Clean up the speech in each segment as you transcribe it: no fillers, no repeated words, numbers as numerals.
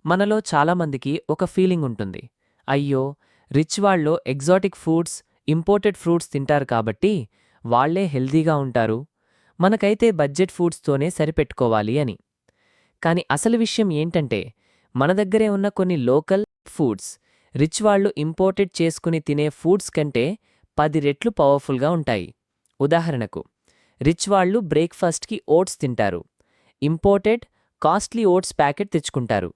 మనలో చాలామందికి ఒక ఫీలింగ్ ఉంటుంది. అయ్యో, రిచ్ వాళ్ళో ఎగ్జాటిక్ ఫుడ్స్, ఇంపోర్టెడ్ ఫ్రూట్స్ తింటారు కాబట్టి వాళ్లే హెల్దీగా ఉంటారు, మనకైతే బడ్జెట్ ఫుడ్స్తోనే సరిపెట్టుకోవాలి అని. కాని అసలు విషయం ఏంటంటే, మన దగ్గరే ఉన్న కొన్ని లోకల్ ఫుడ్స్ రిచ్ వాళ్ళు ఇంపోర్టెడ్ చేసుకుని తినే ఫుడ్స్ కంటే 10 రెట్లు పవర్ఫుల్గా ఉంటాయి. ఉదాహరణకు, రిచ్ వాళ్ళు బ్రేక్ఫాస్ట్కి ఓట్స్ తింటారు, ఇంపోర్టెడ్ కాస్ట్లీ ఓట్స్ ప్యాకెట్ తెచ్చుకుంటారు.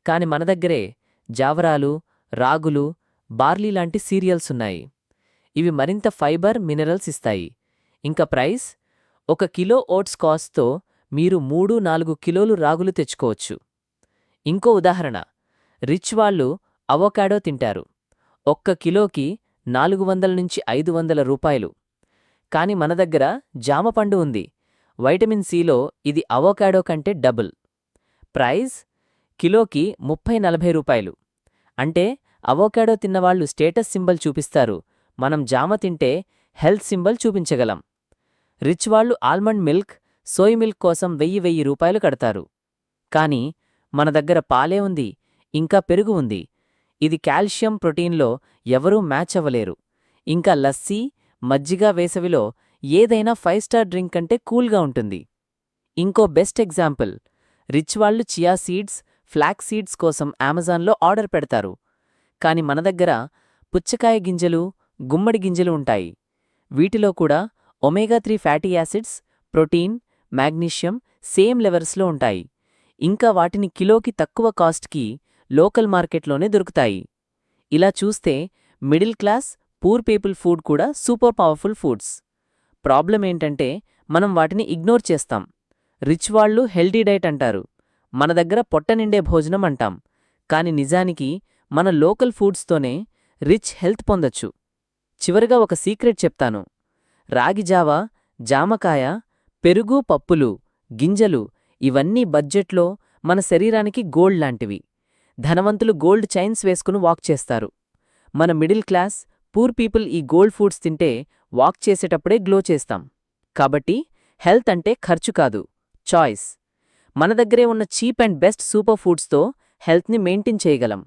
కాని మన దగ్గరే జావరాలు, రాగులు, బార్లీ లాంటి సీరియల్స్ ఉన్నాయి. ఇవి మరింత ఫైబర్, మినరల్స్ ఇస్తాయి. ఇంకా ప్రైస్, 1 కిలో ఓట్స్ కాస్ట్తో మీరు 3-4 కిలోలు రాగులు తెచ్చుకోవచ్చు. ఇంకో ఉదాహరణ, రిచ్ వాళ్ళు అవోకాడో తింటారు, 1 కిలోకి 400-500 రూపాయలు. కాని మన దగ్గర జామపండు ఉంది, వైటమిన్ సిలో ఇది అవోకాడో కంటే డబుల్. ప్రైస్ కిలోకి 30-40 రూపాయలు. అంటే అవోకాడో తిన్నవాళ్లు స్టేటస్ సింబల్ చూపిస్తారు, మనం జామ తింటే హెల్త్ సింబల్ చూపించగలం. రిచ్ వాళ్ళు ఆల్మండ్ మిల్క్, సోయ్ మిల్క్ కోసం 1000 రూపాయలు కడతారు. కాని మన దగ్గర పాలే ఉంది, ఇంకా పెరుగు ఉంది. ఇది కాల్షియం, ప్రోటీన్లో ఎవరూ మ్యాచ్ అవ్వలేరు. ఇంకా లస్సీ, మజ్జిగ వేసవిలో ఏదైనా 5 స్టార్ డ్రింక్ కంటే కూల్గా ఉంటుంది. ఇంకో బెస్ట్ ఎగ్జాంపుల్, రిచ్ వాళ్ళు చియా సీడ్స్, ఫ్లాక్స్ సీడ్స్ కోసం అమెజాన్లో ఆర్డర్ పెడతారు. కాని మన దగ్గర పుచ్చకాయ గింజలు, గుమ్మడి గింజలు ఉంటాయి. వీటిలో కూడా omega 3 fatty acids, protein, magnesium same లెవెల్స్లో ఉంటాయి. ఇంకా వాటిని కిలోకి తక్కువ కాస్ట్కి లోకల్ మార్కెట్లోనే దొరుకుతాయి. ఇలా చూస్తే middle class, poor people food కూడా సూపర్ పవర్ఫుల్ ఫుడ్స్. ప్రాబ్లం ఏంటంటే, మనం వాటిని ఇగ్నోర్ చేస్తాం. రిచ్ వాళ్ళు హెల్దీ డైట్ అంటారు, మన దగ్గర పొట్ట నిండే భోజనం అంటాం. కాని నిజానికి మన లోకల్ ఫుడ్స్తోనే రిచ్ హెల్త్ పొందొచ్చు. చివరగా ఒక సీక్రెట్ చెప్తాను. రాగి జావా, జామకాయ, పెరుగు, పప్పులు, గింజలు ఇవన్నీ బడ్జెట్లో మన శరీరానికి గోల్డ్ లాంటివి. ధనవంతులు గోల్డ్ చైన్స్ వేసుకుని వాక్ చేస్తారు. మన మిడిల్ క్లాస్, పూర్ పీపుల్ ఈ గోల్డ్ ఫుడ్స్ తింటే వాక్ చేసేటప్పుడే గ్లో చేస్తాం. కాబట్టి హెల్త్ అంటే ఖర్చు కాదు, చాయిస్. మన దగ్గరే ఉన్న చీప్ అండ్ బెస్ట్ సూపర్ ఫుడ్స్తో హెల్త్ని మెయింటైన్ చేయగలం.